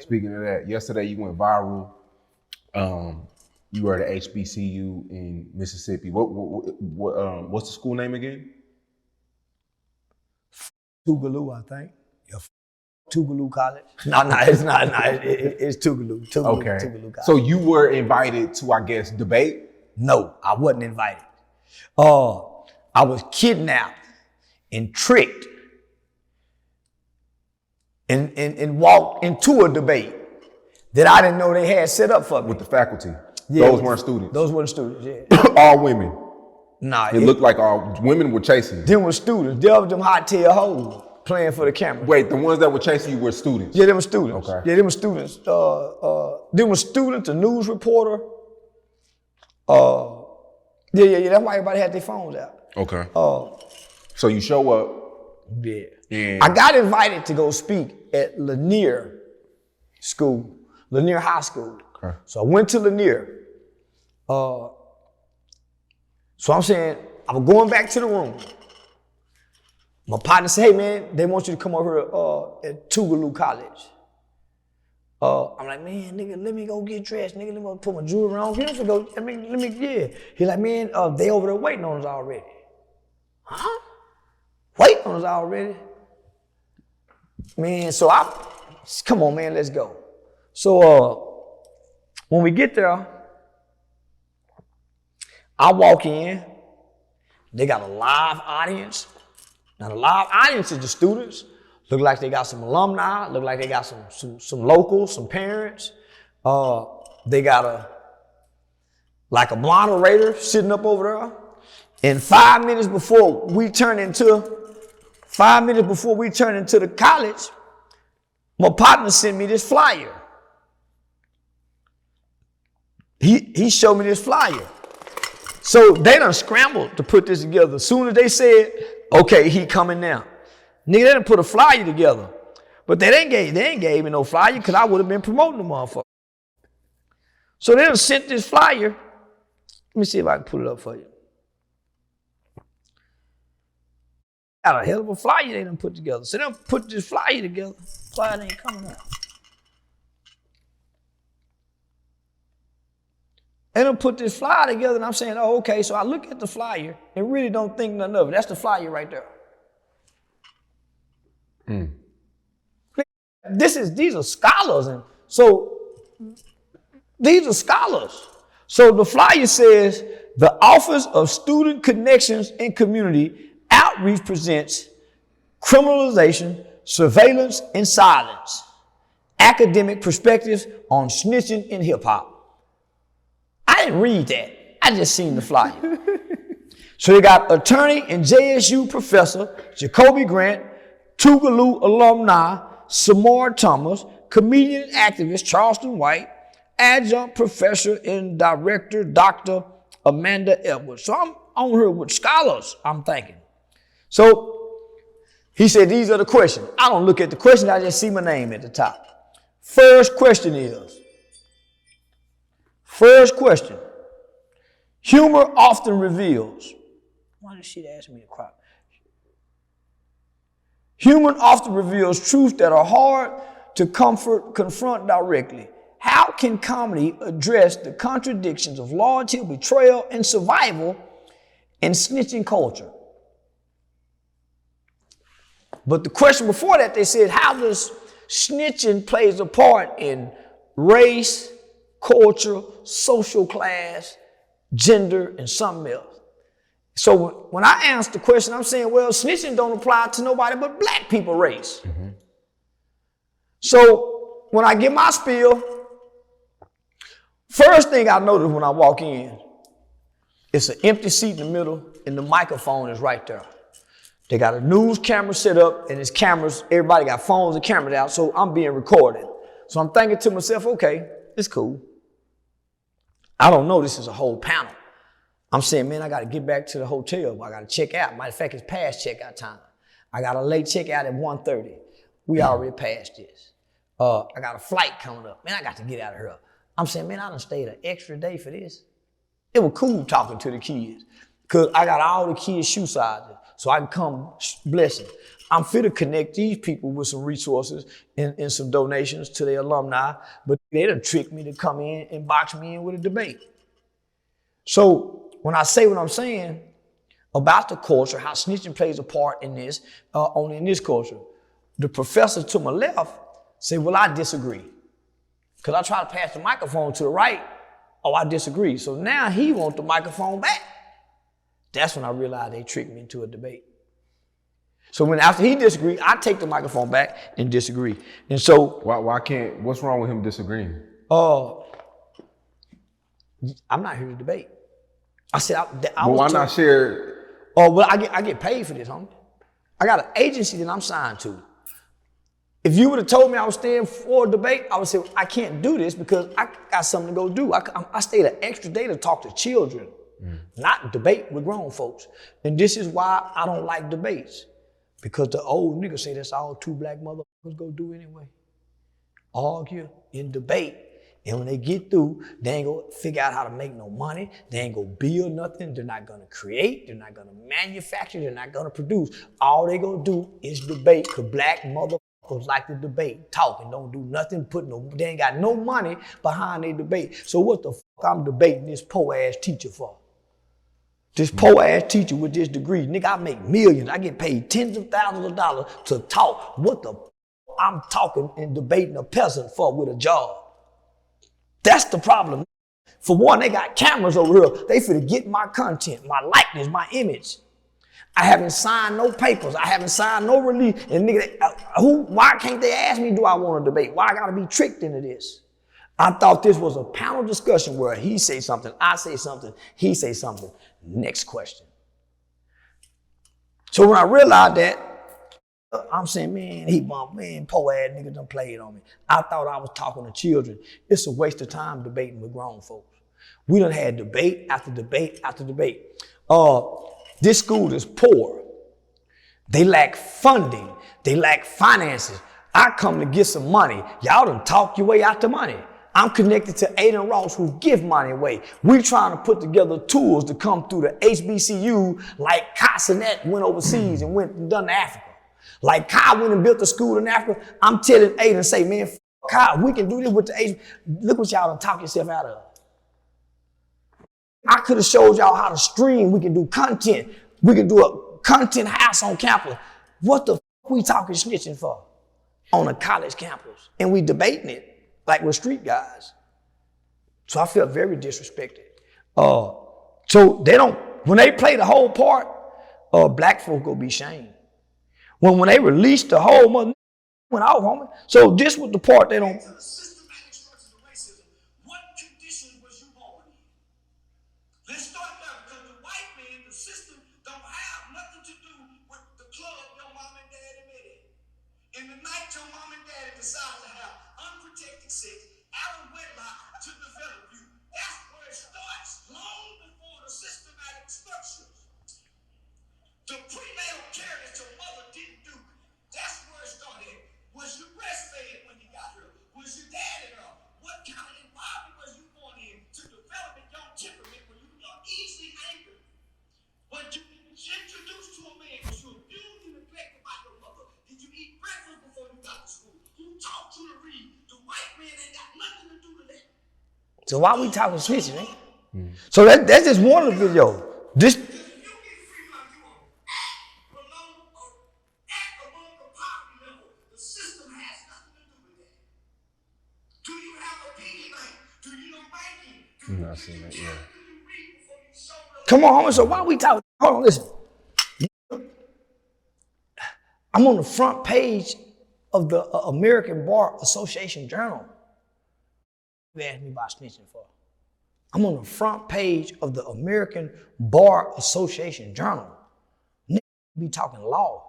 Speaking of that, yesterday you went viral. You were at a HBCU in Mississippi. What's the school name again? Tougaloo, I think. Yeah, Tougaloo College. No, it's not. No, it's Tougaloo. Okay. Tougaloo College. So you were invited to, I guess, debate? No, I wasn't invited. I was kidnapped and tricked and walked into a debate that I didn't know they had set up for me. With the faculty? Yeah, those weren't students? Those weren't students, yeah. All women? Nah. It looked like all women were chasing you. Them were students. They were them hot tail hoes playing for the camera. Wait, the ones that were chasing you were students? Yeah, they were students. Okay. Yeah, they were students. They were students, a news reporter. Yeah, that's why everybody had their phones out. Okay. So you show up. Yeah. And I got invited to go speak at Lanier School, Lanier High School. Okay. So I went to Lanier. So I'm saying, I'm going back to the room. My partner said, hey man, they want you to come over here at Tougaloo College. I'm like, man, nigga, let me go get dressed. Nigga, let me go put my jewelry on. Let me, yeah. He's like, man, they over there waiting on us already. Huh? Waiting on us already? Man, so come on, man, let's go. So when we get there, I walk in. They got a live audience. Now the live audience is the students. Look like they got some alumni. Look like they got some locals, some parents. They got a moderator sitting up over there. And 5 minutes before we turn into the college, my partner sent me this flyer. He showed me this flyer. So they done scrambled to put this together. As soon as they said, okay, he coming now. Nigga, they done put a flyer together. But they ain't gave me no flyer because I would have been promoting the motherfucker. So they done sent this flyer. Let me see if I can put it up for you. Got a hell of a flyer they done put together. So they done put this flyer together. Flyer ain't coming out. They done put this flyer together and I'm saying, oh, okay. So I look at the flyer and really don't think nothing of it. That's the flyer right there. These are scholars. And so these are scholars. So the flyer says, the Office of Student Connections and Community Outreach presents Criminalization, Surveillance, and Silence. Academic Perspectives on Snitching in Hip Hop. I didn't read that. I just seen the flyer. So they got attorney and JSU professor, Jacoby Grant, Tougaloo alumni, Samar Thomas, comedian and activist, Charleston White, adjunct professor and director, Dr. Amanda Edwards. So I'm on here with scholars, I'm thinking. So he said, these are the questions. I don't look at the questions, I just see my name at the top. First question, humor often reveals. Why did she ask me to cry? Humor often reveals truths that are hard to confront directly. How can comedy address the contradictions of loyalty, betrayal, and survival in snitching culture? But the question before that, they said, how does snitching plays a part in race, culture, social class, gender, and something else? So when I answer the question, I'm saying, well, snitching don't apply to nobody but black people race. Mm-hmm. So when I give my spiel, first thing I notice when I walk in, it's an empty seat in the middle and the microphone is right there. They got a news camera set up and it's cameras, everybody got phones and cameras out, so I'm being recorded. So I'm thinking to myself, okay, it's cool. I don't know this is a whole panel. I'm saying, man, I got to get back to the hotel. I got to check out. Matter of fact, it's past checkout time. I got a late checkout at 1:30. We already passed this. I got a flight coming up. Man, I got to get out of here. I'm saying, man, I done stayed an extra day for this. It was cool talking to the kids because I got all the kids' shoe sizes. so I can come blessing. I'm fit to connect these people with some resources and some donations to their alumni, but they done tricked me to come in and box me in with a debate. So when I say what I'm saying about the culture, how snitching plays a part in this, in this culture, the professor to my left said, well, I disagree. Because I try to pass the microphone to the right, I disagree. So now he wants the microphone back. That's when I realized they tricked me into a debate. So after he disagreed, I take the microphone back and disagree. And so why can't? What's wrong with him disagreeing? I'm not here to debate. I said, but why not share? Oh, well, I get paid for this, homie. I got an agency that I'm signed to. If you would have told me I was staying for a debate, I would say, I can't do this because I got something to go do. I stayed an extra day to talk to children, not debate with grown folks. And this is why I don't like debates. Because the old niggas say that's all two black motherfuckers go do anyway. Argue and debate. And when they get through, they ain't gonna figure out how to make no money. They ain't gonna build nothing. They're not gonna create. They're not gonna manufacture. They're not gonna produce. All they gonna do is debate, because black motherfuckers like to debate, talk, and don't do nothing, they ain't got no money behind their debate. So what the fuck I'm debating this poor ass teacher for? This poor ass teacher with this degree, nigga, I make millions. I get paid tens of thousands of dollars to talk. What the fuck I'm talking and debating a peasant for with a job? That's the problem. For one, they got cameras over here. They finna get my content, my likeness, my image. I haven't signed no papers. I haven't signed no release. And nigga, why can't they ask me, do I want to debate? Why I gotta be tricked into this? I thought this was a panel discussion where he say something, I say something, he say something. Next question. So when I realized that, I'm saying, man, poor ass nigga done played on me. I thought I was talking to children. It's a waste of time debating with grown folks. We done had debate after debate after debate. This school is poor. They lack funding. They lack finances. I come to get some money. Y'all done talk your way out the money. I'm connected to Aiden Ross, who give money away. We're trying to put together tools to come through the HBCU like Casanet went overseas and went and done to Africa. Like Kai went and built a school in Africa. I'm telling Aiden, say, man, Kai, we can do this with the HBCU. Look what y'all done talk yourself out of. I could have showed y'all how to stream. We can do content. We can do a content house on campus. What the fuck we talking snitching for on a college campus? And we debating it like we're street guys. So I felt very disrespected. So they don't, when they play the whole part, black folk will be shamed. When they release the whole mother, went off, homie. So this was the part they don't. Let's start there, because the white man, the system, don't have nothing to do with the club your mom and daddy met in. In the night your mom and daddy decide to have unprotected sex out of wedlock to develop you, that's where it starts, long before the systematic structures. The prenatal care that your mother didn't do, that's where it started. Was you breastfed when you got her? Was your dad at her? What kind of environment was you born in to develop your temperament when you are easily angered? When you introduced to a man, was you abused and neglected by your mother? Did you eat breakfast before you got to school? Who taught you to read? The white man ain't got nothing to do with that. So why we talking snitching, eh? So that's just one of the videos. This. I'm not seeing that, yeah. Come on, homie. So why we talking? Hold on, listen. I'm on the front page of the American Bar Association Journal. You asked me about snitching for. I'm on the front page of the American Bar Association Journal. Niggas be talking law.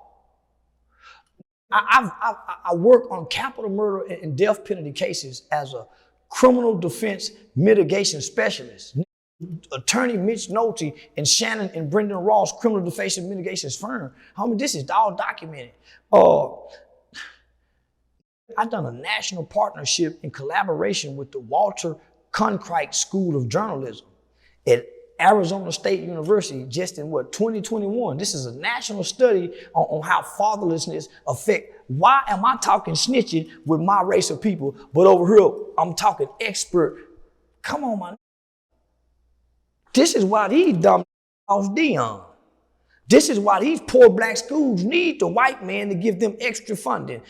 I work on capital murder and death penalty cases as a criminal defense mitigation specialist. Attorney Mitch Nolte and Shannon and Brendan Ross criminal defense mitigation firm. Homie, this is all documented. I've done a national partnership in collaboration with the Walter Cronkite School of Journalism at Arizona State University, just in 2021. This is a national study on how fatherlessness affect. Why am I talking snitching with my race of people, but over here I'm talking expert? Come on, man. This is why these dumb lost Dion. This is why these poor black schools need the white man to give them extra funding.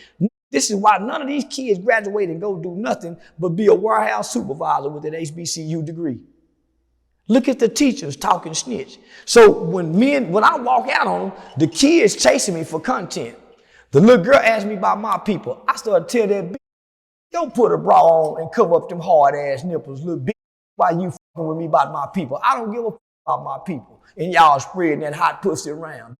This is why none of these kids graduate and go do nothing but be a warehouse supervisor with an HBCU degree. Look at the teachers talking snitch. So when I walk out on them, the kids chasing me for content. The little girl asked me about my people. I started to tell that bitch, don't put a bra on and cover up them hard ass nipples, little bitch. Why you fucking with me about my people? I don't give a fuck about my people. And y'all spreading that hot pussy around.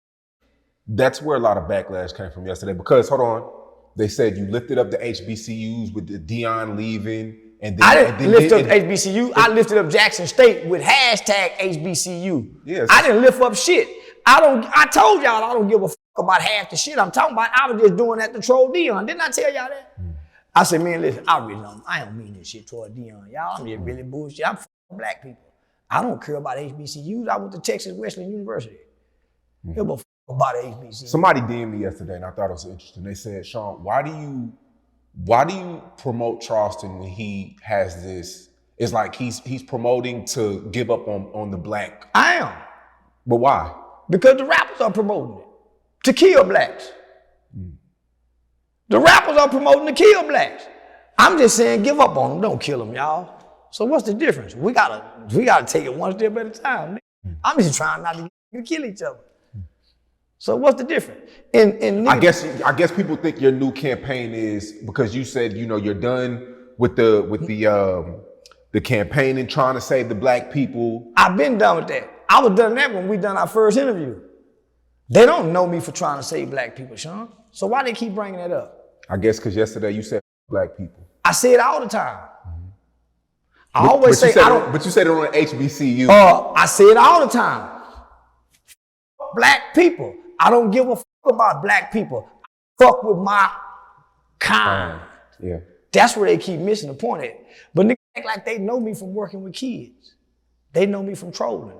That's where a lot of backlash came from yesterday because, hold on, they said you lifted up the HBCUs with the Dion leaving. And then, I didn't lift up HBCU. I lifted up Jackson State with hashtag HBCU. Yes. I didn't lift up shit. I told y'all I don't give a fuck about half the shit I'm talking about. I was just doing that to troll Dion. Didn't I tell y'all that? I said, man, listen, I don't mean this shit toward Dion. Y'all, I'm just really bullshit. I'm fucking black people. I don't care about HBCUs. I went to Texas Wesleyan University. Give a fuck about HBCUs. Somebody DM'd me yesterday and I thought it was interesting. They said, Sean, why do you promote Charleston when he has this? It's like he's promoting to give up on the black. I am. But why? Because the rappers are promoting it to kill blacks. The rappers are promoting to kill blacks. I'm just saying, give up on them. Don't kill them, y'all. So what's the difference? We gotta take it one step at a time. I'm just trying not to kill each other. So what's the difference? I guess people think your new campaign is because you said you're done with the campaigning, trying to save the black people. I've been done with that. I was done that when we done our first interview. They don't know me for trying to save black people, Sean. So why they keep bringing that up? I guess because yesterday you said black people. I say it all the time. I always say I don't. But you said it on HBCU. I say it all the time. Black people. I don't give a fuck about black people. I fuck with my kind. Yeah. That's where they keep missing the point at. But niggas act like they know me from working with kids. They know me from trolling.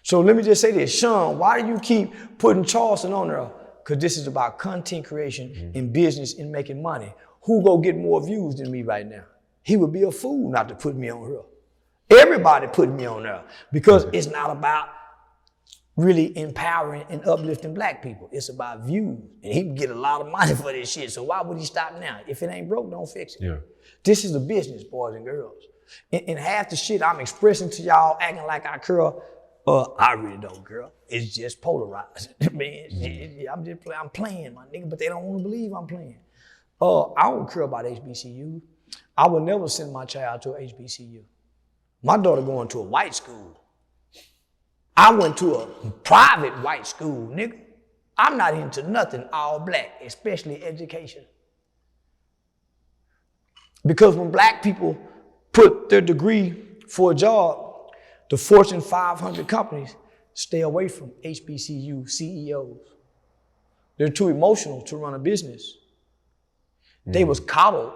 So let me just say this, Sean, why do you keep putting Charleston on there? Because this is about content creation and business and making money. Who go get more views than me right now? He would be a fool not to put me on here. Everybody put me on there because it's not about really empowering and uplifting black people. It's about views. And he can get a lot of money for this shit. So why would he stop now? If it ain't broke, don't fix it. Yeah. This is a business, boys and girls. And half the shit I'm expressing to y'all acting like I care, I really don't, girl. It's just polarized. Man, I'm playing, my nigga, but they don't want to believe I'm playing. I don't care about HBCU. I would never send my child to a HBCU. My daughter going to a white school. I went to a private white school, nigga. I'm not into nothing all black, especially education. Because when black people put their degree for a job, the Fortune 500 companies stay away from HBCU CEOs. They're too emotional to run a business. They was coddled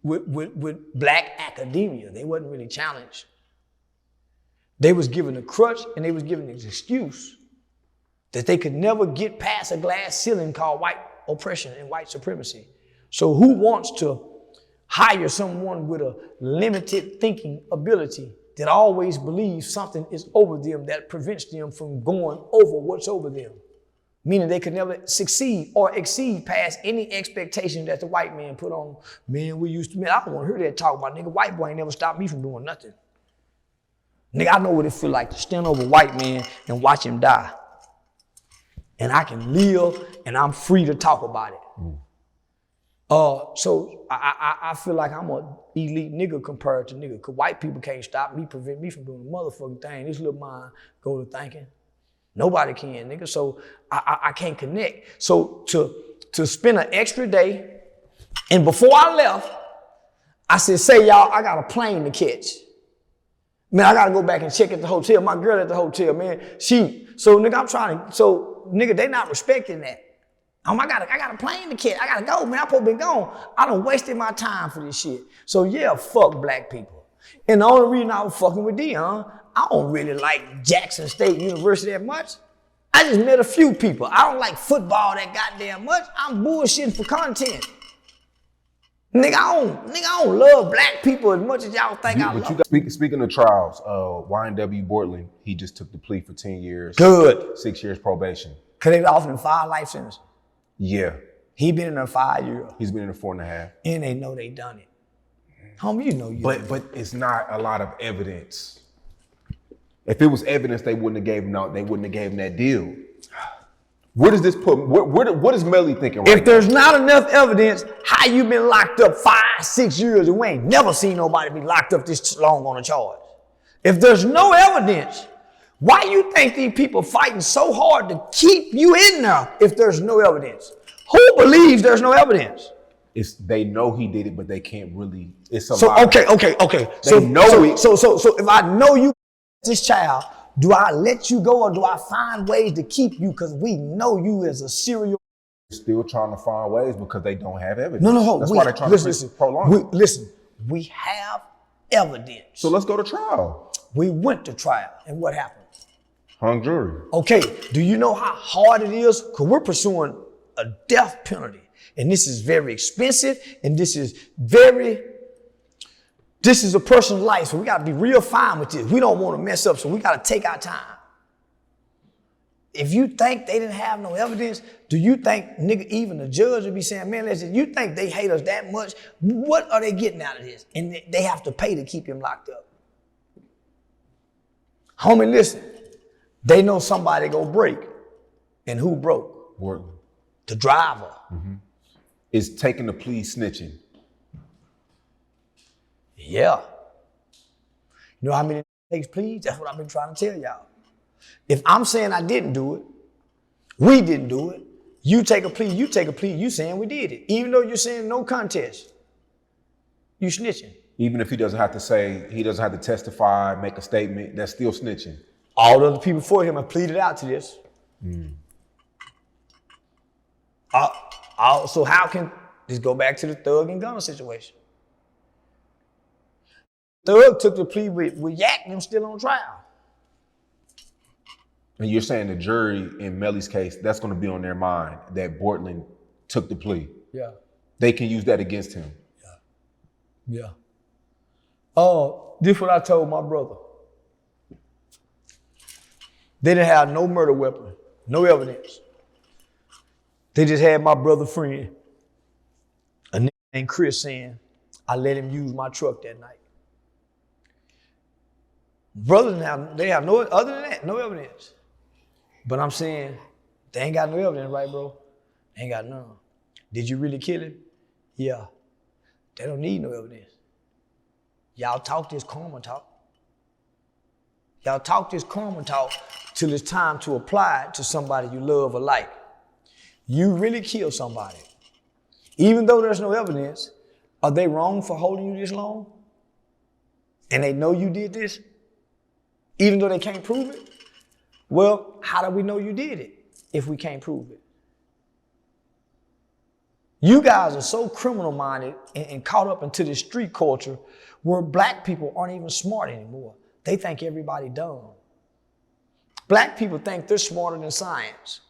with black academia. They wasn't really challenged. They was given a crutch and they was given an excuse that they could never get past a glass ceiling called white oppression and white supremacy. So who wants to hire someone with a limited thinking ability that always believes something is over them that prevents them from going over what's over them? Meaning they could never succeed or exceed past any expectation that the white man put on. Man, I don't want to hear that talk about nigga. White boy ain't never stopped me from doing nothing. Nigga, I know what it feel like to stand over a white man and watch him die. And I can live and I'm free to talk about it. So I feel like I'm an elite nigga compared to nigga, because white people can't stop me, prevent me from doing the motherfucking thing. This little mind go to thinking. Nobody can, nigga. So I can't connect. So to spend an extra day, and before I left, I said, say y'all, I got a plane to catch. Man, I gotta go back and check at the hotel. My girl at the hotel, man. So nigga, they not respecting that. I got a plane to catch. I gotta go, man. I'm supposed to be gone. I done wasted my time for this shit. So yeah, fuck black people. And the only reason I was fucking with Dion, I don't really like Jackson State University that much. I just met a few people. I don't like football that goddamn much. I'm bullshitting for content. Nigga, I don't love black people as much as y'all think I love. Speaking of trials, YNW Bortland, he just took the plea for 10 years. Good. 6 years probation. Cause they offered him 5 life sentences. Yeah. He been in there 5 years. He's been in there 4.5. And they know they done it. Homie, you know you. But it's not a lot of evidence. If it was evidence, they wouldn't have gave him out. They wouldn't have gave him that deal. Where does this put? What is Melly thinking right If there's not enough evidence, how you been locked up 5-6 years and we ain't never seen nobody be locked up this long on a charge? If there's no evidence, why you think these people fighting so hard to keep you in there if there's no evidence? Who believes there's no evidence? They know he did it, but they can't really. It's a So lie. okay. They know it. So if I know you, this child, do I let you go or do I find ways to keep you? Because we know you as a serial. Still trying to find ways because they don't have evidence. No. That's why they're trying to prolong it. We have evidence. So let's go to trial. We went to trial, and what happened? Hung jury. Okay, do you know how hard it is? Because we're pursuing a death penalty, and this is very expensive, and this is a person's life, so we got to be real fine with this. We don't want to mess up, so we got to take our time. If you think they didn't have no evidence, do you think, nigga, even the judge would be saying, man, listen, you think they hate us that much? What are they getting out of this? And they have to pay to keep him locked up. Homie, listen, they know somebody go break. And who broke? Bortland. The driver. Mm-hmm. Is taking the plea snitching. Yeah. You know how many takes pleas? That's what I've been trying to tell y'all. If I'm saying I didn't do it, we didn't do it, you take a plea, you saying we did it. Even though you're saying no contest, you snitching. Even if he doesn't have to testify, make a statement, that's still snitching. All the other people before him have pleaded out to this. So how can this go back to the Thug and Gunner situation? Thug took the plea with Yak and them still on trial. And you're saying the jury in Melly's case, that's going to be on their mind that Bortland took the plea. Yeah. They can use that against him. Yeah. Oh, this is what I told my brother. They didn't have no murder weapon, no evidence. They just had my brother friend, a nigga named Chris, saying, I let him use my truck that night. Brothers now, they have no, other than that, no evidence. But I'm saying, they ain't got no evidence, right, bro? They ain't got none. Did you really kill him? Yeah. They don't need no evidence. Y'all talk this karma talk. Y'all talk this karma talk till it's time to apply it to somebody you love or like. You really killed somebody. Even though there's no evidence, are they wrong for holding you this long? And they know you did this? Even though they can't prove it? Well, how do we know you did it if we can't prove it? You guys are so criminal-minded and caught up into this street culture where black people aren't even smart anymore. They think everybody dumb. Black people think they're smarter than science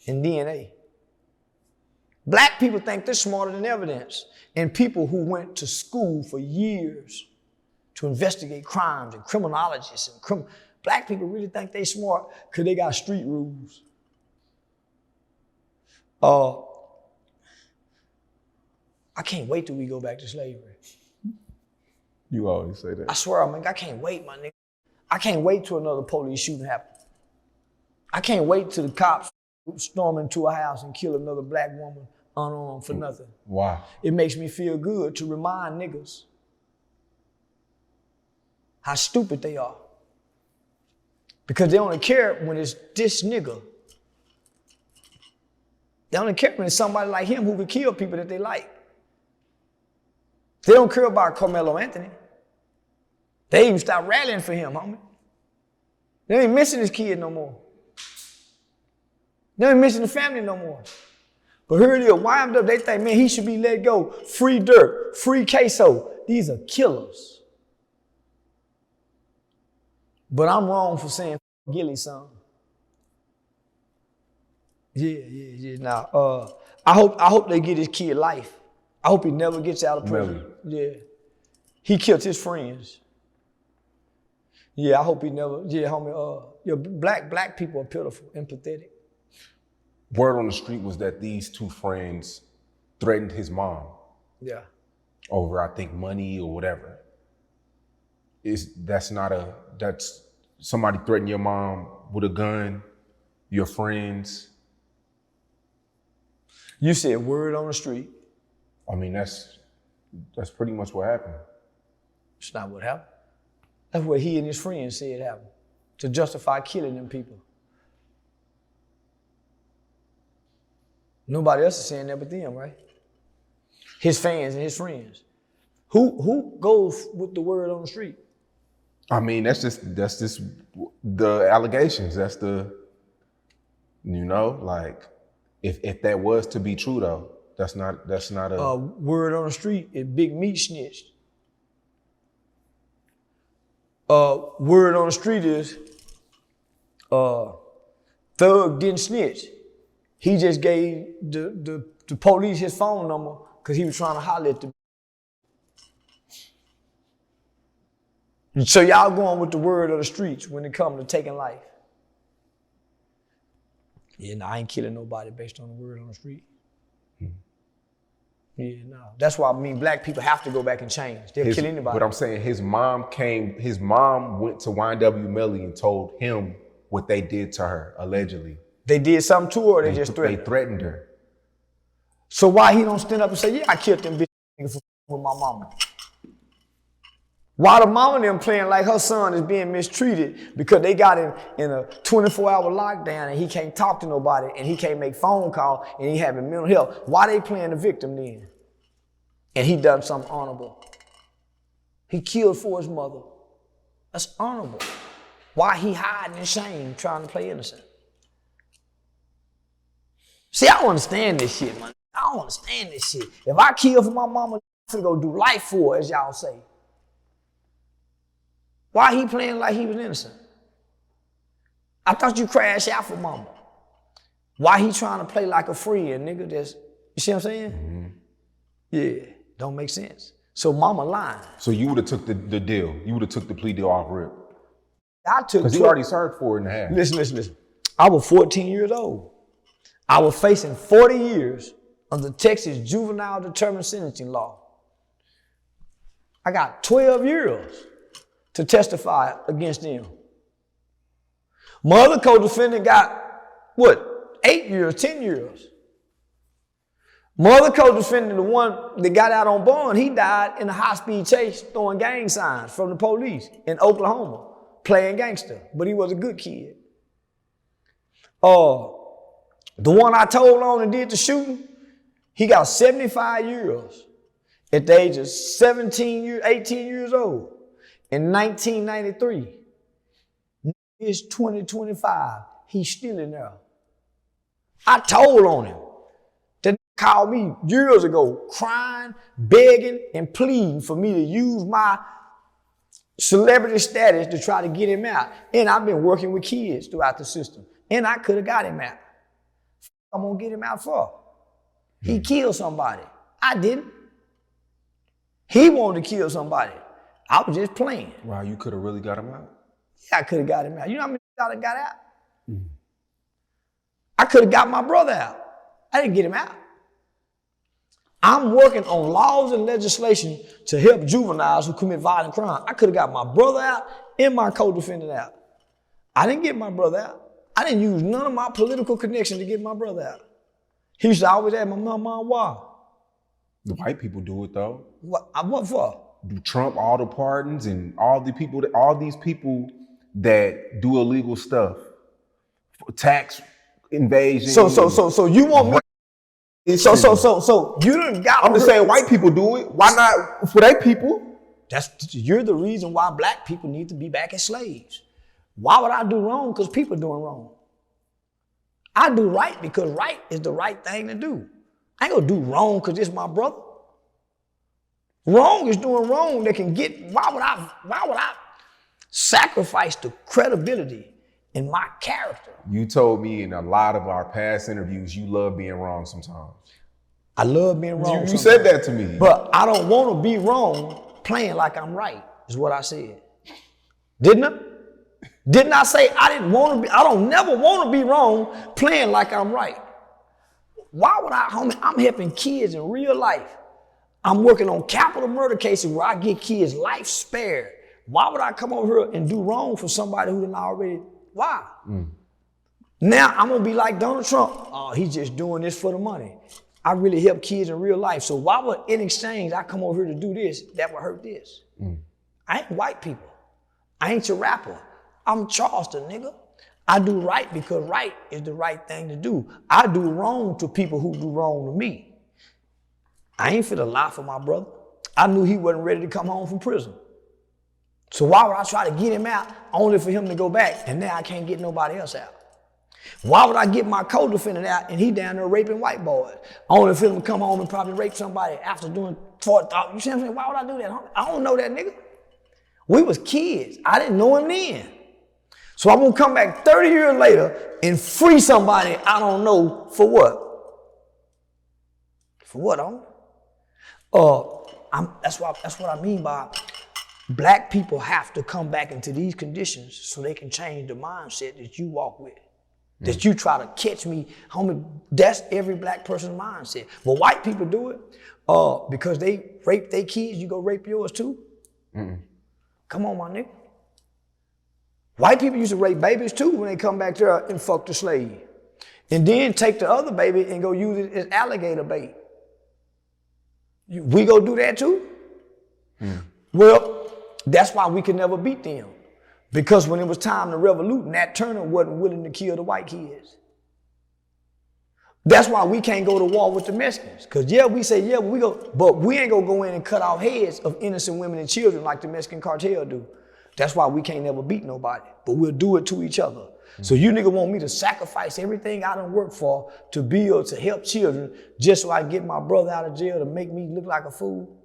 and DNA. Black people think they're smarter than evidence. And people who went to school for years to investigate crimes and criminologists and black people really think they smart because they got street rules. I can't wait till we go back to slavery. You always say that. I swear, I can't wait, my nigga. I can't wait till another police shooting happens. I can't wait till the cops storm into a house and kill another black woman unarmed for nothing. Why? It makes me feel good to remind niggas how stupid they are. Because they only care when it's this nigga. They only care when it's somebody like him who could kill people that they like. They don't care about Carmelo Anthony. They even stop rallying for him, homie. They ain't missing his kid no more. They ain't missing the family no more. But here it is, wind up, they think, man, he should be let go. Free Dirk, free Queso. These are killers. But I'm wrong for saying Gilly, son. Yeah. Now, I hope they get his kid life. I hope he never gets out of prison. Really? Yeah. He killed his friends. Yeah, I hope he never. Yeah, homie. Black people are pitiful and pathetic. Word on the street was that these two friends threatened his mom. Yeah. Over, I think, money or whatever. That's somebody threatened your mom with a gun, your friends. You said word on the street. I mean, that's pretty much what happened. It's not what happened. That's what he and his friends said happened to justify killing them people. Nobody else is saying that but them, right? His fans and his friends. Who goes with the word on the street? I mean, that's just the allegations. That's like if that was to be true though, that's not a word on the street is Big Meat snitched. Word on the street is Thug didn't snitch. He just gave the police his phone number because he was trying to holler at the. So y'all going with the word of the streets when it comes to taking life. Yeah, no, I ain't killing nobody based on the word on the street. Yeah, no. That's why black people have to go back and change. They'll kill anybody. But I'm saying his mom went to YNW Melly and told him what they did to her, allegedly. They did something to her or they just threatened her? They threatened her. So why he don't stand up and say, yeah, I killed them bitches with my mama? Why the mama them playing like her son is being mistreated because they got him in a 24-hour lockdown and he can't talk to nobody and he can't make phone calls and he having mental health? Why they playing the victim then? And he done something honorable. He killed for his mother. That's honorable. Why he hiding in shame trying to play innocent? See, I don't understand this shit, man. I don't understand this shit. If I kill for my mama, I'm finna go do life for her, as y'all say. Why he playing like he was innocent? I thought you crashed out for mama. Why he trying to play like a friend, nigga? You see what I'm saying? Mm-hmm. Yeah, don't make sense. So mama lying. So you would have took the deal. You would have took the plea deal off rip. I took because he already served 4.5. Listen. I was 14 years old. I was facing 40 years under Texas juvenile determined sentencing law. I got 12 years to testify against them. My other co-defendant got, 8 years, 10 years. My other co-defendant, the one that got out on bond, he died in a high-speed chase throwing gang signs from the police in Oklahoma, playing gangster, but he was a good kid. The one I told on and did the shooting, he got 75 years at the age of 18 years old. In 1993, it's 2025. He's still in there. I told on him. That called me years ago, crying, begging, and pleading for me to use my celebrity status to try to get him out. And I've been working with kids throughout the system. And I could have got him out. I'm gonna get him out for. He killed somebody. I didn't. He wanted to kill somebody. I was just playing. Wow, you could have really got him out? Yeah, I could have got him out. You know how many I got out? Mm-hmm. I could have got my brother out. I didn't get him out. I'm working on laws and legislation to help juveniles who commit violent crime. I could have got my brother out and my co-defendant out. I didn't get my brother out. I didn't use none of my political connections to get my brother out. He used to always ask my mom, why? The white people do it though. What for? Do Trump all the pardons and all these people that do illegal stuff, tax invasion. So you want me? So you done got. I'm just saying white people do it. Why not for their people? You're the reason why black people need to be back as slaves. Why would I do wrong? Because people doing wrong. I do right because right is the right thing to do. I ain't gonna do wrong because it's my brother. Wrong is doing wrong that can get, why would I sacrifice the credibility in my character. You told me in a lot of our past interviews you love being wrong sometimes. I love being wrong. You said that to me. But I don't want to be wrong playing like I'm right, is what I said. Didn't I? Didn't I say I don't never want to be wrong playing like I'm right? Why would I, homie? I'm helping kids in real life. I'm working on capital murder cases where I get kids life spared. Why would I come over here and do wrong for somebody who didn't already, why? Now I'm gonna be like Donald Trump. Oh, he's just doing this for the money. I really help kids in real life. So why would, in exchange, I come over here to do this, that would hurt this? I ain't white people. I ain't your rapper. I'm Charleston, nigga. I do right because right is the right thing to do. I do wrong to people who do wrong to me. I ain't finna lie for my brother. I knew he wasn't ready to come home from prison. So why would I try to get him out only for him to go back and now I can't get nobody else out? Why would I get my co-defendant out and he down there raping white boys? Only for him to come home and probably rape somebody after doing 40,000. You see what I'm saying? Why would I do that, homie? I don't know that nigga. We was kids. I didn't know him then. So I'm gonna come back 30 years later and free somebody I don't know for what? For what, homie? That's what I mean by black people have to come back into these conditions so they can change the mindset that you walk with. That you try to catch me, homie, that's every black person's mindset. But white people do it because they rape their kids, you go rape yours too? Come on, my nigga. White people used to rape babies too when they come back there and fuck the slave. And then take the other baby and go use it as alligator bait. We go do that too? Well, that's why we could never beat them. Because when it was time to revolute, Nat Turner wasn't willing to kill the white kids. That's why we can't go to war with the Mexicans. Because we say, we go, but we ain't gonna go in and cut off heads of innocent women and children like the Mexican cartel do. That's why we can't never beat nobody, but we'll do it to each other. So you nigga want me to sacrifice everything I done worked for to build, to help children, just so I can get my brother out of jail to make me look like a fool?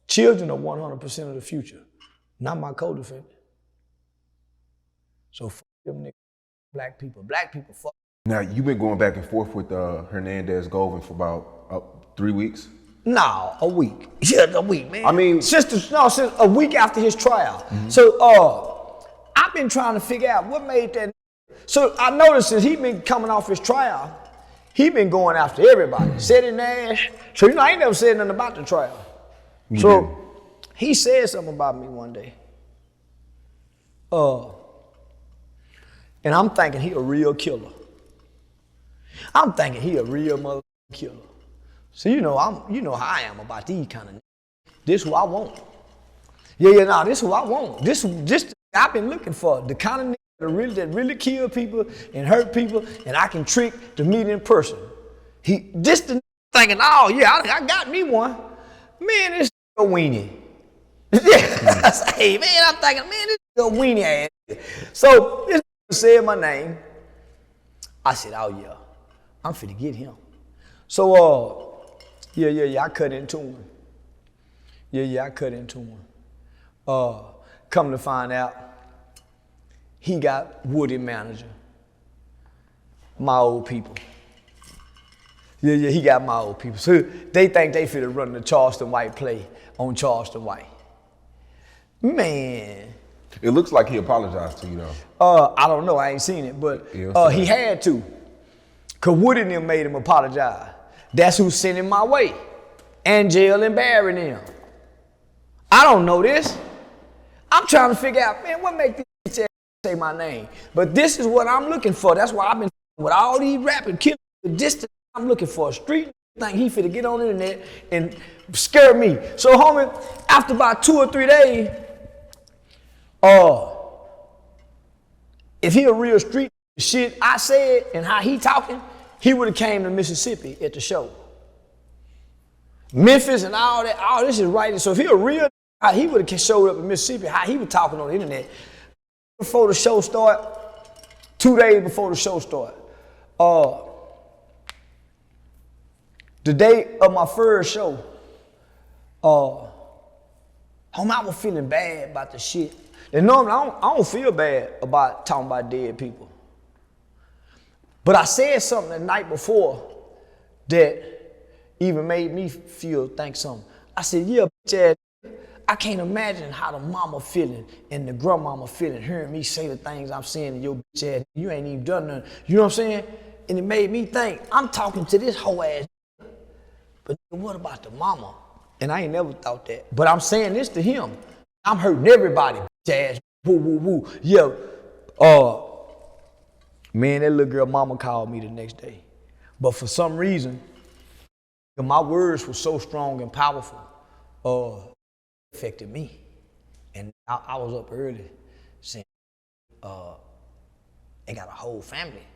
Children are 100% of the future, not my co-defendant. So fuck them niggas, black people. Black people fuck. Now, you've been going back and forth with Hernandez Govans for about 3 weeks? No, a week. Yeah, a week, man. I mean, since a week after his trial. So I've been trying to figure out what made that. So I noticed that he been coming off his trial, he been going after everybody. Said it Nash. So I ain't never said nothing about the trial. So he said something about me one day. And I'm thinking he a real killer. I'm thinking he a real mother killer. So you know how I am about these kind of niggas. This who I want. This who I want. This I've been looking for. The kind of niggas that really kill people and hurt people, and I can trick to meet in person. The thinking, I got me one. Man, this a weenie. Hey man, I'm thinking, man, this is a weenie ass. So this said my name. I said, oh yeah, I'm finna get him. So I cut into him. I cut into him. Come to find out, he got Woody manager. My old people. He got my old people. So they think they finna run the Charleston White play on Charleston White. Man. It looks like he apologized to you though. I don't know, I ain't seen it, but he had to. Cause Woody and them made him apologize. That's who sent him my way. Angel and Barry them. I don't know this. I'm trying to figure out, man, what make these bitches say my name? But this is what I'm looking for. That's why I've been with all these rapping killers. This I'm looking for a street thing. He finna get on the internet and scare me. So homie, after about 2 or 3 days, if he a real street shit I said and how he talking, he would have came to Mississippi at the show. Memphis and all that, all this is right. So if he a real, how he would have showed up in Mississippi, how he was talking on the internet. Before the show start, 2 days before the show start. The day of my first show, Homie, I was feeling bad about the shit. And normally I don't feel bad about talking about dead people. But I said something the night before that even made me think something. I said, yeah, bitch ass, I can't imagine how the mama feeling and the grandmama feeling, hearing me say the things I'm saying to your bitch ass. You ain't even done nothing. You know what I'm saying? And it made me think, I'm talking to this whole ass, but what about the mama? And I ain't never thought that. But I'm saying this to him. I'm hurting everybody, bitch ass. Woo, woo, woo. Yeah. Man, that little girl mama called me the next day. But for some reason, my words were so strong and powerful, it affected me. And I was up early saying, they got a whole family.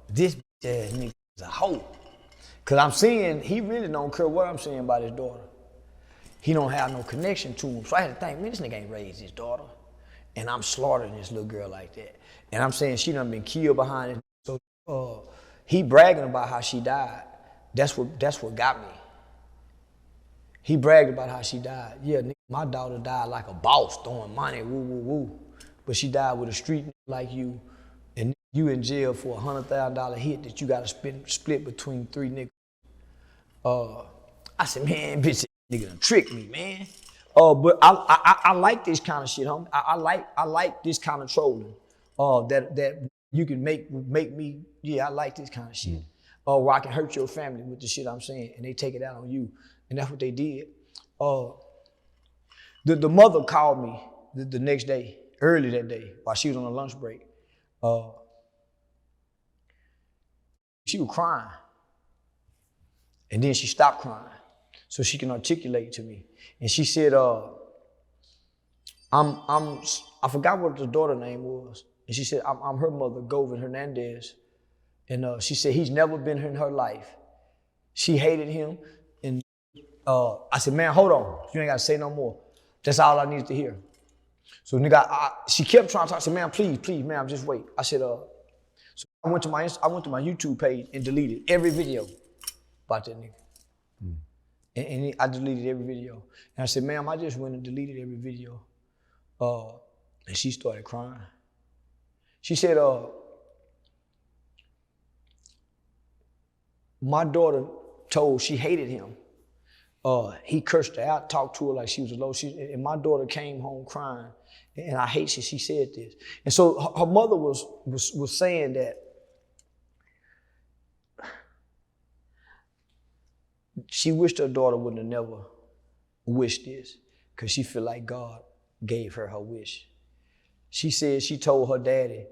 This bitch ass nigga is a hoe. Cause I'm seeing, he really don't care what I'm saying about his daughter. He don't have no connection to him. So I had to think, man, this nigga ain't raised his daughter. And I'm slaughtering this little girl like that. And I'm saying she done been killed behind it. So he bragging about how she died. That's what got me. He bragged about how she died. Yeah, nigga, my daughter died like a boss, throwing money, woo, woo, woo. But she died with a street nigga like you, and you in jail for a $100,000 hit that you got to split between 3 niggas. I said, man, bitch, nigga done tricked me, man. But I like this kind of shit, homie. I like this kind of trolling. That you can make me, yeah, I like this kind of shit. Where I can hurt your family with the shit I'm saying, and they take it out on you. And that's what they did. The mother called me the next day, early that day, while she was on a lunch break. She was crying. And then she stopped crying so she can articulate to me. And she said, I forgot what the daughter name was. And she said, I'm her mother, Govans Hernandez. And she said, he's never been in her life. She hated him. And I said, man, hold on. You ain't got to say no more. That's all I needed to hear. So nigga, she kept trying to talk. I said, man, please, ma'am, just wait. I said, so I went to my YouTube page and deleted every video about that nigga. And I deleted every video. And I said, ma'am, I just went and deleted every video. And she started crying. She said, my daughter told she hated him. He cursed her out, talked to her like she was a low. And my daughter came home crying. And I hate she said this. And so her mother was saying that she wished her daughter wouldn't have never wished this because she feel like God gave her her wish. She said she told her daddy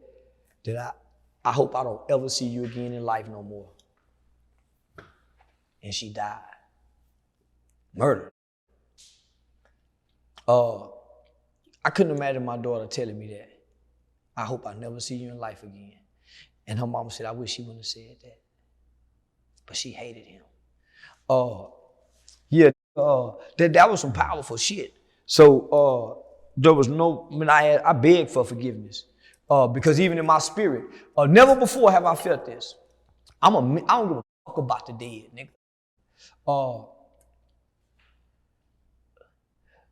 that I hope I don't ever see you again in life no more. And she died. Murdered. I couldn't imagine my daughter telling me that. I hope I never see you in life again. And her mama said, I wish she wouldn't have said that. But she hated him. That was some powerful shit. So there was no, I begged for forgiveness. Because even in my spirit, never before have I felt this. I don't give a fuck about the dead, nigga.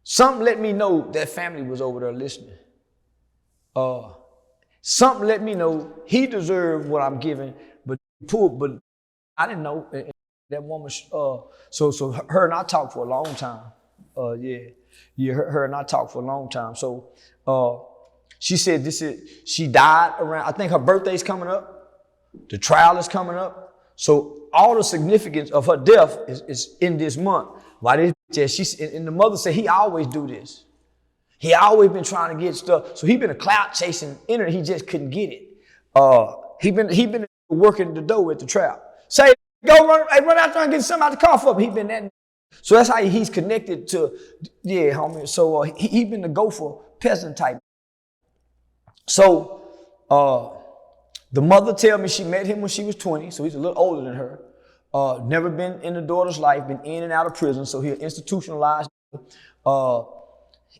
Something let me know that family was over there listening. Something let me know he deserved what I'm giving, but I didn't know. That woman, so her and I talked for a long time. Her and I talked for a long time. So she said she died around, I think her birthday's coming up. The trial is coming up. So all the significance of her death is in this month. Why and the mother said he always do this. He always been trying to get stuff. So he been a clout chasing internet. He just couldn't get it. He been working the dough at the trial. Say, go run out there and get something out the car for him. He been that. So that's how he's connected to, yeah, homie. So he been the gopher peasant type. So the mother tell me she met him when she was 20, so he's a little older than her. Never been in the daughter's life, been in and out of prison, so he's institutionalized.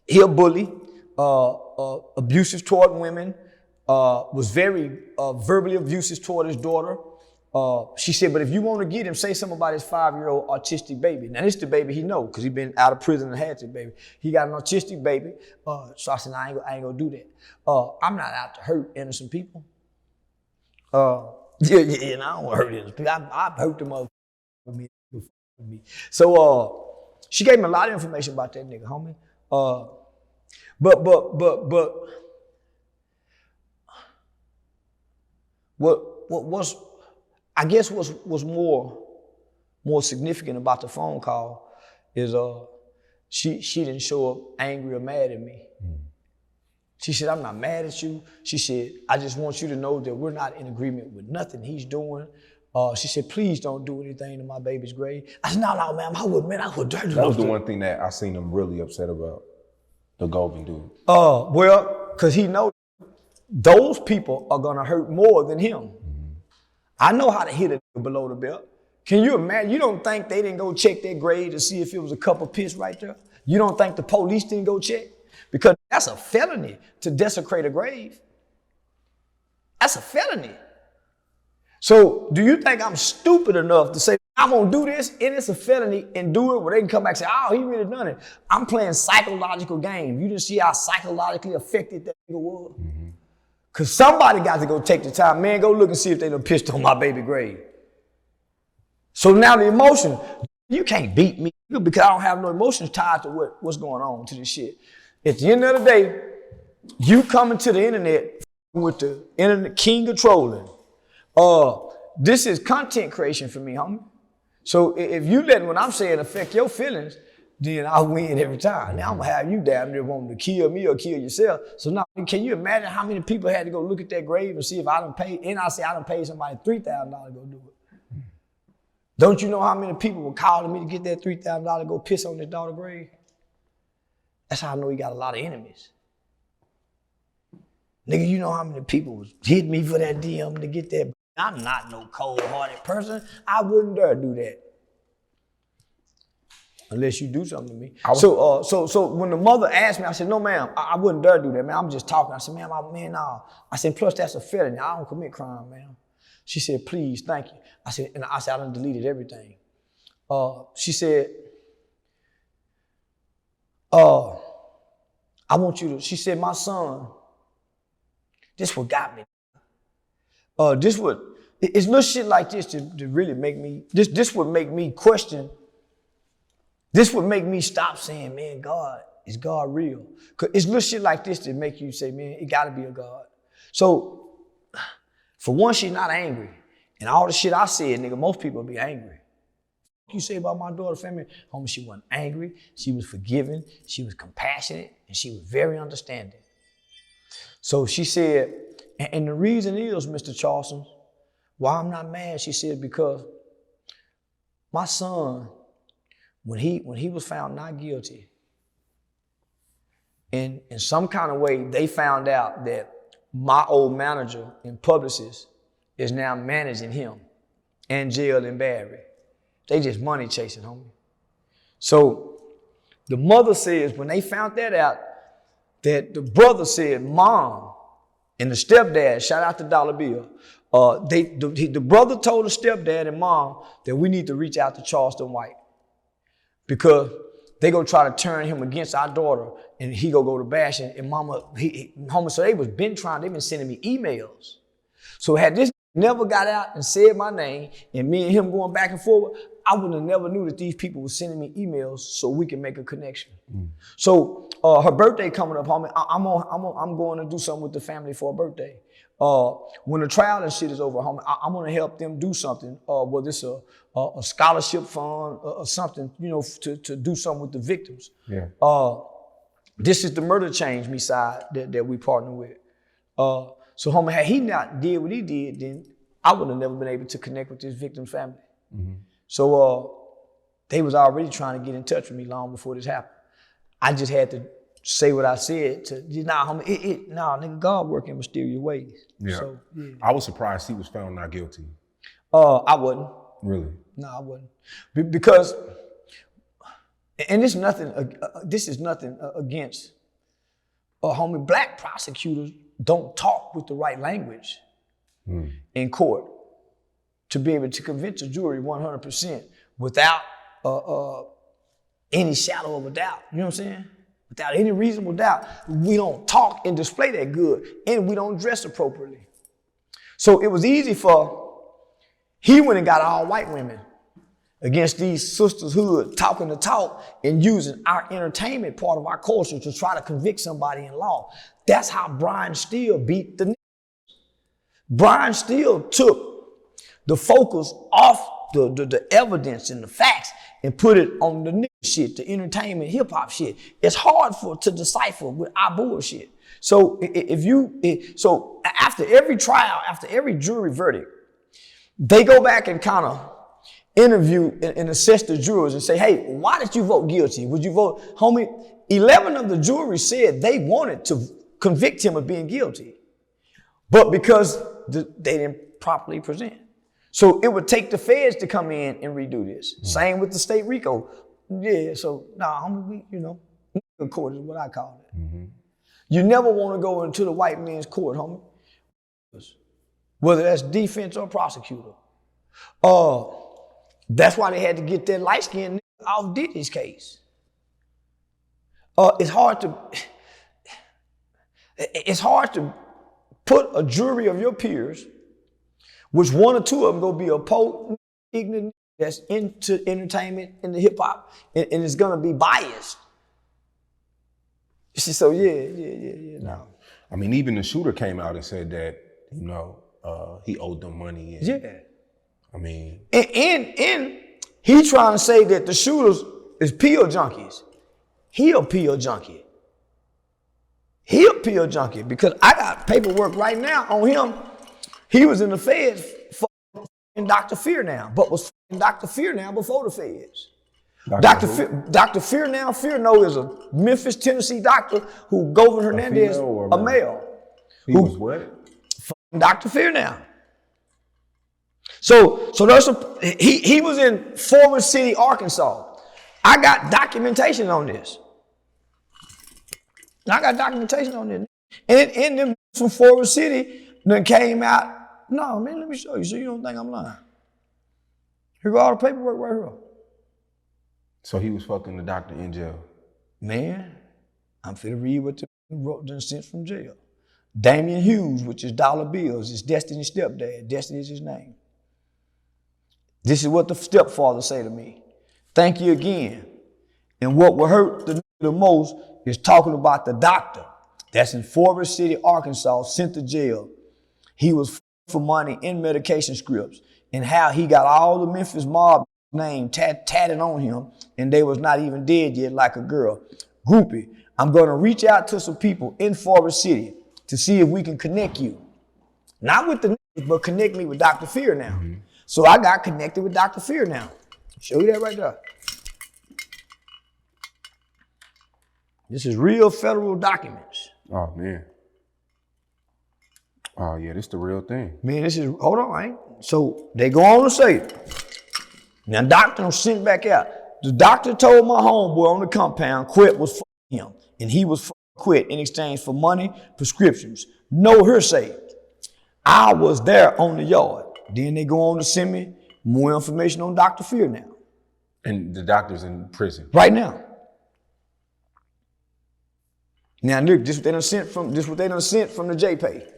He a bully, abusive toward women, was very verbally abusive toward his daughter. She said, but if you want to get him, say something about his 5-year-old autistic baby. Now, this the baby he know, because he been out of prison and had this baby. He got an autistic baby. So I said, I ain't gonna do that. I'm not out to hurt innocent people. Yeah, and I don't want to hurt innocent people. I've hurt them up with me. So she gave me a lot of information about that nigga, homie. But what's I guess what's more significant about the phone call is she didn't show up angry or mad at me. She said, I'm not mad at you. She said, I just want you to know that we're not in agreement with nothing he's doing. She said, please don't do anything to my baby's grave. I said, no, ma'am, I would dare do that. Was the one thing that I seen him really upset about, the Govan dude. Well, because he knows those people are gonna hurt more than him. I know how to hit it below the belt. Can you imagine? You don't think they didn't go check their grave to see if it was a cup of piss right there? You don't think the police didn't go check? Because that's a felony to desecrate a grave. That's a felony. So do you think I'm stupid enough to say, I'm gonna do this and it's a felony and do it where they can come back and say, oh, he really done it. I'm playing psychological game. You didn't see how psychologically affected that nigga was? Because somebody got to go take the time. Man, go look and see if they done pissed on my baby grave. So now the emotion, you can't beat me because I don't have no emotions tied to what's going on to this shit. At the end of the day, you coming to the internet with the internet king of trolling. This is content creation for me, homie. So if you let what I'm saying affect your feelings, then I win every time. Now I'm gonna have you damn near wanting to kill me or kill yourself. So now, can you imagine how many people had to go look at that grave and see if I done paid, and I say I done paid somebody $3,000 to go do it. Don't you know how many people were calling me to get that $3,000 to go piss on their daughter's grave? That's how I know he got a lot of enemies. Nigga, you know how many people was hitting me for that DM to get that? I'm not no cold-hearted person. I wouldn't dare do that. Unless you do something to me. So when the mother asked me, I said, no, ma'am, I wouldn't dare do that, man. I'm just talking. I said, ma'am, no. I said, plus that's a felony. I don't commit crime, ma'am. She said, please, thank you. I said, I done deleted everything. She said, I want you to, she said, my son, this what got me. It's little shit like this to really make me, this would make me question. This would make me stop saying, man, God, is God real? Because it's little shit like this that make you say, man, it gotta be a God. So, for one, she's not angry. And all the shit I said, nigga, most people be angry. What you say about my daughter's family? Homie, she wasn't angry, she was forgiving, she was compassionate, and she was very understanding. So she said, and the reason is, Mr. Charleston, why I'm not mad, she said, because my son, when he was found not guilty, in some kind of way, they found out that my old manager and publicist is now managing him and jail and Barry. They just money chasing, homie. So the mother says when they found that out, that the brother said, Mom, and the stepdad, shout out to Dollar Bill, the brother told the stepdad and mom that we need to reach out to Charleston White because they gonna try to turn him against our daughter and he go to bashing and mama, homie, so they been sending me emails. So had this never got out and said my name and me and him going back and forward, I would have never knew that these people were sending me emails so we can make a connection. So her birthday coming up, homie, I'm going to do something with the family for her birthday. When the trial and shit is over, homie, I'm going to help them do something, whether it's a scholarship fund or something, you know, to do something with the victims. Yeah. This is the murder change me side that we partner with. So, homie, had he not did what he did, then I would have never been able to connect with this victim's family. Mm-hmm. So, they was already trying to get in touch with me long before this happened. I just had to say what I said to, homie, nigga, God work in mysterious ways. Yeah. So, yeah. I was surprised he was found not guilty. I wasn't. Really? No, I wasn't. Because, and this is nothing against, homie, black prosecutors don't talk with the right language in court to be able to convince a jury 100% without any shadow of a doubt. You know what I'm saying? Without any reasonable doubt. We don't talk and display that good, and we don't dress appropriately. So it was easy he went and got all white women against these sisters hood, talking the talk and using our entertainment part of our culture to try to convict somebody in law. That's how Brian Steele beat the niggas. Brian Steele took the focus off the evidence and the facts and put it on the nigga shit, the entertainment, hip hop shit. It's hard to decipher with our bullshit. So so after every trial, after every jury verdict, they go back and kind of interview and assess the jurors and say, hey, why did you vote guilty? Would you vote, homie? 11 of the jury said they wanted to convict him of being guilty, but because they didn't properly present. So it would take the feds to come in and redo this. Mm-hmm. Same with the state RICO. Yeah, so homie, nigga court is what I call it. Mm-hmm. You never want to go into the white man's court, homie, whether that's defense or prosecutor. That's why they had to get that light-skinned nigga off Diddy's case. It's hard to put a jury of your peers, which one or two of them gonna be a potent, ignorant that's into entertainment and the hip hop, and it's gonna be biased. So no. I mean, even the shooter came out and said that he owed them money. And, yeah. I mean, and he trying to say that the shooters is pill junkies. He a pill junkie. Because I got paperwork right now on him. He was in the feds for Dr. Fear Now, but was Dr. Fear Now before the feds. Dr. Fear Now is a Memphis, Tennessee doctor who Govans Hernandez, a male. He was what? Dr. Fear Now. So there's he was in Forest City, Arkansas. I got documentation on this. And them from Forest City then came out. No, man, let me show you so you don't think I'm lying. Here go all the paperwork right here. So he was fucking the doctor in jail. Man, I'm finna read what the wrote and sent from jail. Damian Hughes, which is dollar bills, is Destiny's stepdad. Destiny is his name. This is what the stepfather say to me. Thank you again. And what will hurt the most is talking about the doctor that's in Forest City, Arkansas, sent to jail. He was for money in medication scripts and how he got all the Memphis mob name tatted on him and they was not even dead yet like a girl. Groupie, I'm going to reach out to some people in Forest City to see if we can connect you. Not with the niggas, but connect me with Dr. Fear Now. Mm-hmm. So I got connected with Dr. Fear Now. Show you that right there. This is real federal documents. Oh, man. Oh, yeah, this the real thing. Man, this is, hold on, right? So they go on to say, now doctor sent back out. The doctor told my homeboy on the compound Quit was fucking him, and he was quit in exchange for money, prescriptions. No hearsay. I was there on the yard. Then they go on to send me more information on Dr. Fear Now. And the doctor's in prison. Right now. Now look, this what they done sent from the JPay.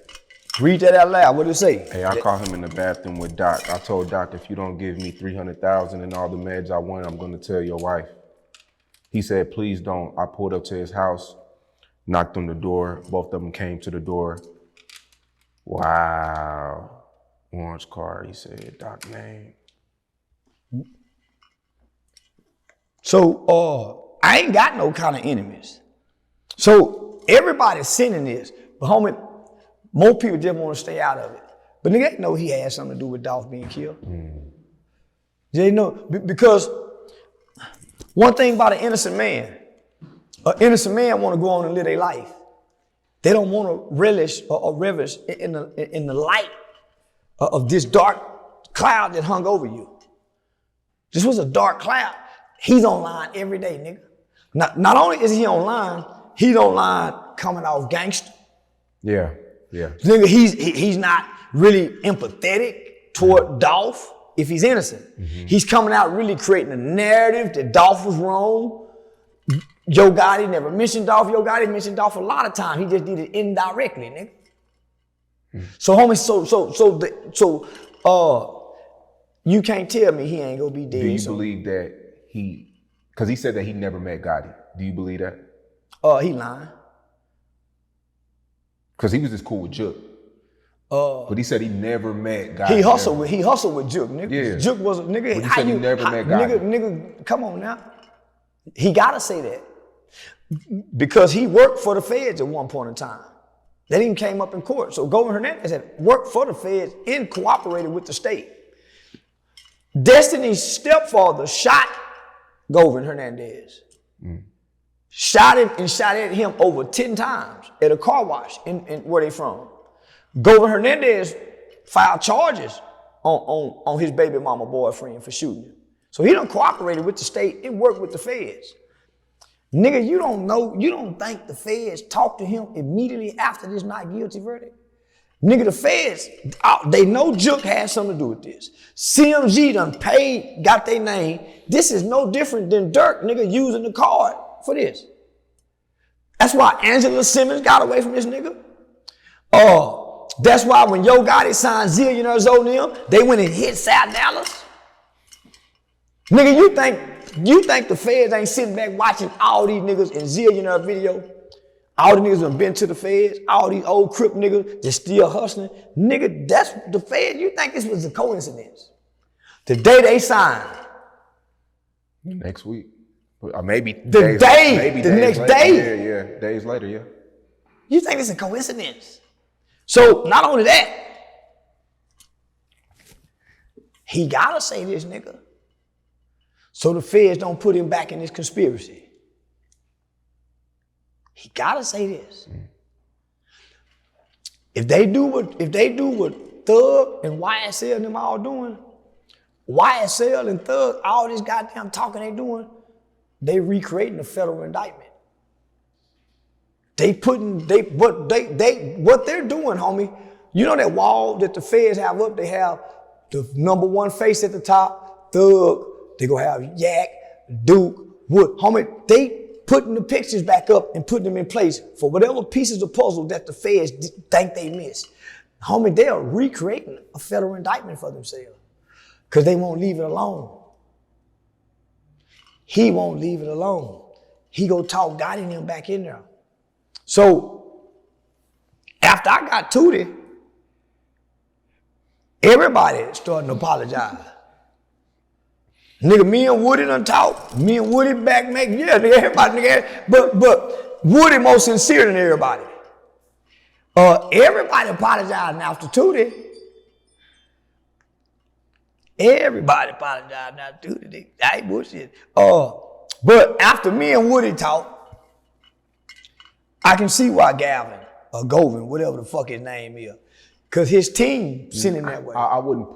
Read that out loud. What did it say? Hey, I caught him in the bathroom with Doc. I told Doc, if you don't give me $300,000 and all the meds I want, I'm gonna tell your wife. He said, please don't. I pulled up to his house, knocked on the door. Both of them came to the door. Wow. Orange car, he said, Doc name. So I ain't got no kind of enemies. So everybody's sending this, but homie, more people just want to stay out of it. But nigga know he had something to do with Dolph being killed. Mm. They know, because one thing about an innocent man want to go on and live their life. They don't want to relish or revel in the light of this dark cloud that hung over you. This was a dark cloud. He's online every day, nigga. Not only is he online, he's online coming off gangster. Yeah, yeah. Nigga, he's not really empathetic toward Dolph if he's innocent. He's coming out really creating a narrative that Dolph was wrong. Yo Gotti never mentioned Dolph. Yo Gotti mentioned Dolph a lot of times. He just did it indirectly, nigga. So homie, you can't tell me he ain't gonna be dead. Do you believe that because he said that he never met Gotti. Do you believe that? He lying. Because he was just cool with Juk. But he said he never met Gotti. He hustled with Juk, nigga. Yeah. Juk was a nigga. But he said he never met Gotti. Nigga, come on now. He gotta say that. Because he worked for the feds at one point in time. That even came up in court. So Govan Hernandez had worked for the feds and cooperated with the state. Destiny's stepfather shot Govan Hernandez. Shot him and shot at him over 10 times at a car wash in where they from. Govan Hernandez filed charges on his baby mama boyfriend for shooting him. So he done cooperated with the state and worked with the feds. Nigga, you don't think the feds talked to him immediately after this not guilty verdict? Nigga, the feds, they know Juk had something to do with this. CMG done paid, got their name. This is no different than Dirk, nigga, using the card for this. That's why Angela Simmons got away from this nigga. That's why when Yo Gotti signed Zillionaires on them, they went and hit South Dallas. Nigga, you think the feds ain't sitting back watching all these niggas in Zillionaire video? All the niggas done been to the feds, all these old Crip niggas that still hustling. Nigga, that's the feds. You think this was a coincidence? The day they signed. Next week. Maybe the days, day, maybe the days next later. day. Yeah, days later, yeah. You think it's a coincidence? So not only that, he gotta say this, nigga. So the feds don't put him back in this conspiracy. He gotta say this. If they do what Thug and YSL and them all doing, YSL and Thug, all this goddamn talking they doing, they recreating a federal indictment. What they're doing, homie. You know that wall that the feds have up, they have the #1 face at the top, Thug, they gonna have Yak, Duke, Wood. Homie, they putting the pictures back up and putting them in place for whatever pieces of puzzle that the feds think they missed. Homie, they are recreating a federal indictment for themselves because they won't leave it alone. He won't leave it alone. He go talk Gotti and him back in there. So after I got Tootie, everybody starting to apologize. Nigga, me and Woody done talk. Me and Woody back make, yeah, nigga, everybody, nigga. But Woody more sincere than everybody. Everybody apologizing after Tootie. Everybody apologizing after Tootie. I ain't bullshit. But after me and Woody talk, I can see why Gavin or Govan, whatever the fuck his name is, because his team sent him that way. I wouldn't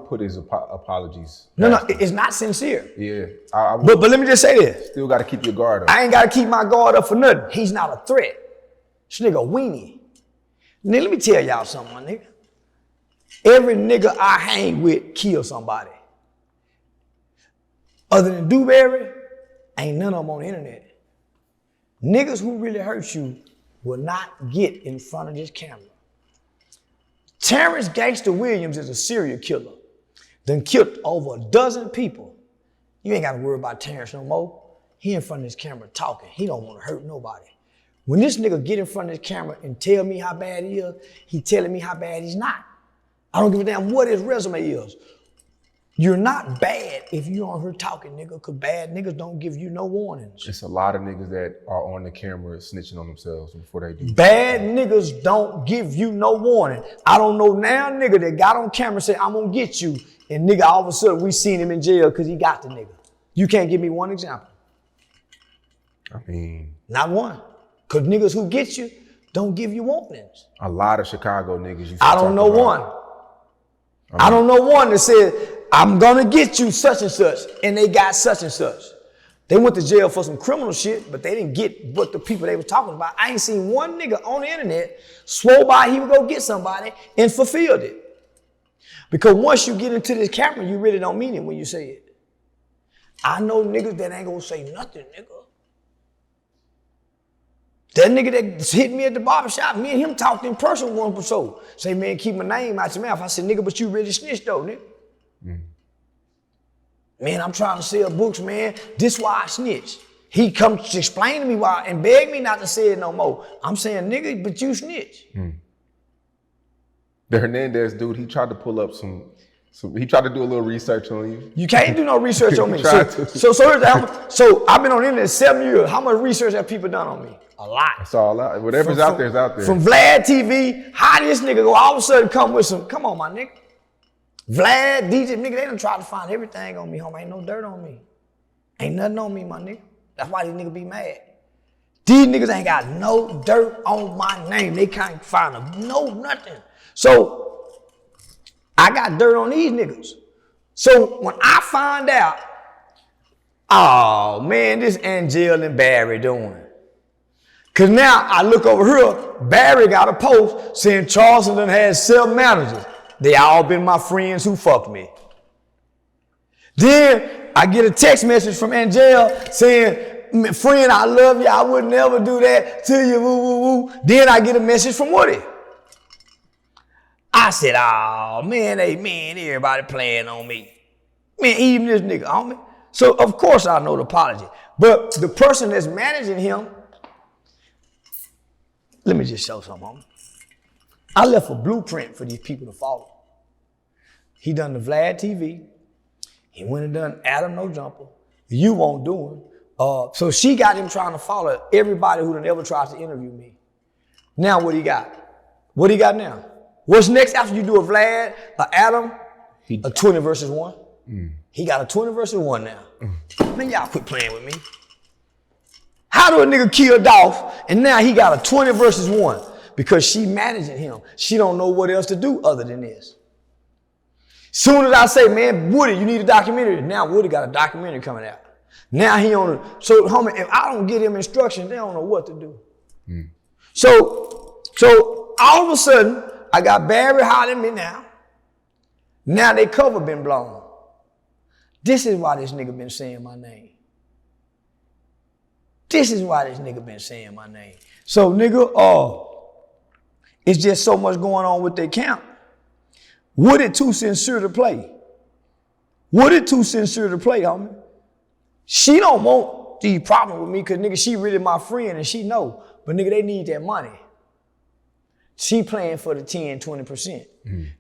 put his apologies. No, it's not sincere. Yeah. But let me just say this. Still got to keep your guard up. I ain't got to keep my guard up for nothing. He's not a threat. This nigga a weenie. Nigga, let me tell y'all something, my nigga. Every nigga I hang with kill somebody. Other than Dewberry, ain't none of them on the internet. Niggas who really hurt you will not get in front of this camera. Terrence Gangster Williams is a serial killer. Done killed over a dozen people. You ain't got to worry about Terrence no more. He in front of this camera talking. He don't want to hurt nobody. When this nigga get in front of this camera and tell me how bad he is, he telling me how bad he's not. I don't give a damn what his resume is. You're not bad if you on here talking, nigga, because bad niggas don't give you no warnings. It's a lot of niggas that are on the camera snitching on themselves before they do. Bad niggas don't give you no warning. I don't know now nigga that got on camera and said, I'm gonna get you. And nigga, all of a sudden we seen him in jail because he got the nigga. You can't give me one example. I mean. Not one. Because niggas who get you don't give you warnings. A lot of Chicago niggas. I don't know one. I don't know one that said, I'm gonna get you such and such, and they got such and such. They went to jail for some criminal shit, but they didn't get what the people they were talking about. I ain't seen one nigga on the internet swore by he would go get somebody and fulfilled it. Because once you get into this camera, you really don't mean it when you say it. I know niggas that ain't gonna say nothing, nigga. That nigga that hit me at the barbershop, me and him talked in person once or so. Say, man, keep my name out your mouth. I said, nigga, but you really snitched though, nigga. Man, I'm trying to sell books, man. This why I snitch. He comes to explain to me why and beg me not to say it no more. I'm saying, nigga, but you snitch. The Hernandez dude, he tried to pull up he tried to do a little research on you. You can't do no research on me. So I've been on the internet 7 years. How much research have people done on me? A lot. It's all out. Whatever's out there is out there. From Vlad TV, how this nigga go all of a sudden come with some, come on, my nigga. Vlad, DJ, nigga, they done tried to find everything on me, homie. Ain't no dirt on me. Ain't nothing on me, my nigga. That's why these niggas be mad. These niggas ain't got no dirt on my name. They can't find nothing. So, I got dirt on these niggas. So, when I find out, oh, man, this Angel and Barry doing. Because now I look over here, Barry got a post saying Charleston done had 7 managers. They all been my friends who fucked me. Then I get a text message from Angel saying, friend, I love you. I would never do that to you. Woo, woo, woo. Then I get a message from Woody. I said, oh, man, everybody playing on me. Man, even this nigga on me. So, of course, I know the apology. But the person that's managing him, let me just show something, homie. I left a blueprint for these people to follow. He done the Vlad TV. He went and done Adam No Jumper. You won't do him. So she got him trying to follow everybody who done ever tried to interview me. Now what he got? What he got now? What's next after you do a Vlad, a Adam, a 20 versus 1? He got a 20 versus 1 now. Man, y'all quit playing with me. How do a nigga kill Dolph and now he got a 20 versus 1? Because she managing him. She don't know what else to do other than this. Soon as I say, man, Woody, you need a documentary. Now Woody got a documentary coming out. Now he on it. So, homie, if I don't get him instructions, they don't know what to do. So all of a sudden, I got Barry hollering me now. Now they cover been blown. This is why this nigga been saying my name. This is why this nigga been saying my name. So, nigga, it's just so much going on with their camp. Woody too sincere to play. Woody too sincere to play, homie. She don't want these problems with me because, nigga, she really my friend and she know. But, nigga, they need that money. She playing for the 10, 20%.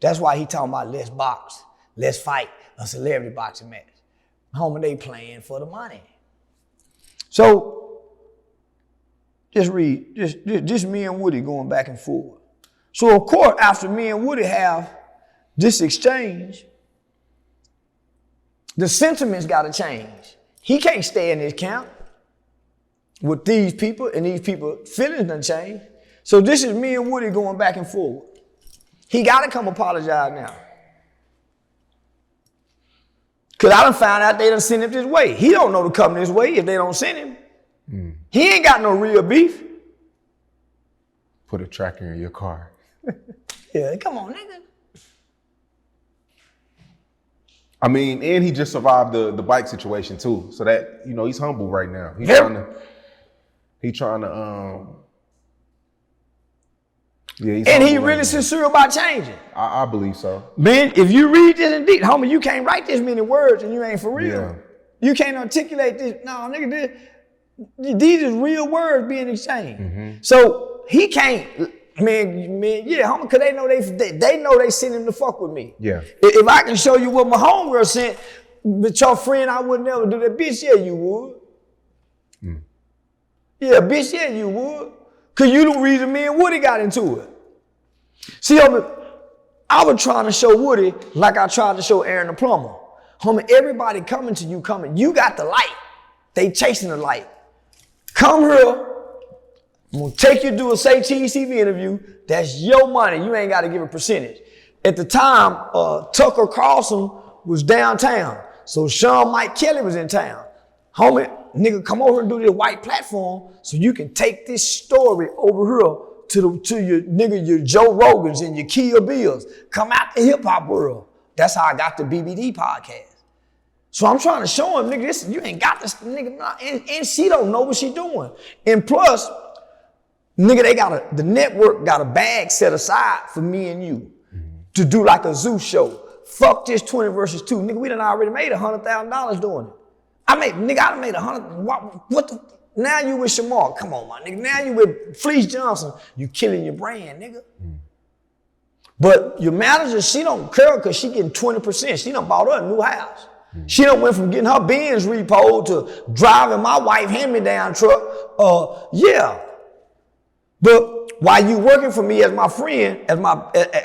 That's why he talking about let's box, let's fight a celebrity boxing match. Homie, they playing for the money. So, just read, just me and Woody going back and forth. So, of course, after me and Woody have this exchange, the sentiments got to change. He can't stay in his camp with these people, and these people's feelings done change. So this is me and Woody going back and forth. He got to come apologize now. Because I done found out they done sent him this way. He don't know to come this way if they don't send him. He ain't got no real beef. Put a tracker in your car. Yeah, come on, nigga. I mean, and he just survived the bike situation too. So that, you know, he's humble right now. He's trying to yeah, and he really sincere about changing. I believe so. Man, if you read this in deep, homie, you can't write this many words and you ain't for real. Yeah. You can't articulate this. No, nigga, these is real words being exchanged. So he can't, man, yeah, homie, cause they know they sent him to fuck with me. Yeah. If I can show you what my homegirl sent, but your friend, I would never do that. Bitch, yeah, you would. Yeah, bitch, yeah, you would. Cause you the reason me and Woody got into it. See, homie, I was trying to show Woody like I tried to show Aaron the plumber. Homie, everybody coming to you coming. You got the light. They chasing the light. Come here. I'm gonna take you to do a Say Cheese TV interview. That's your money. You ain't got to give a percentage. At the time, Tucker Carlson was downtown. So Sean Mike Kelly was in town. Homie, nigga, come over and do this white platform so you can take this story over here to your nigga, your Joe Rogans and your Kill Bills. Come out the hip hop world. That's how I got the BBD podcast. So I'm trying to show him, nigga, this, you ain't got this, nigga. And she don't know what she doing. And plus, nigga, the network got a bag set aside for me and you to do like a zoo show. Fuck this 20 versus 2. Nigga, we done already made $100,000 doing it. I done made 100. What the? Now you with Shamar. Come on, my nigga. Now you with Fleece Johnson. You killing your brand, nigga. But your manager, she don't care because she getting 20%. She done bought her a new house. She done went from getting her Benz repoed to driving my wife hand-me-down truck. Yeah. But while you working for me as my friend,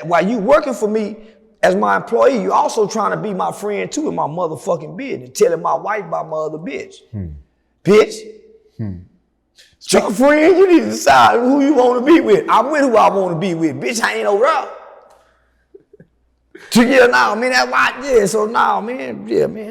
while you working for me as my employee, you also trying to be my friend too in my motherfucking business, telling my wife about my other bitch. Bitch. Your friend, you need to decide who you want to be with. I'm with who I want to be with. Bitch, I ain't no rough. So yeah, now, man, that's why, yeah, so now, man, yeah, man.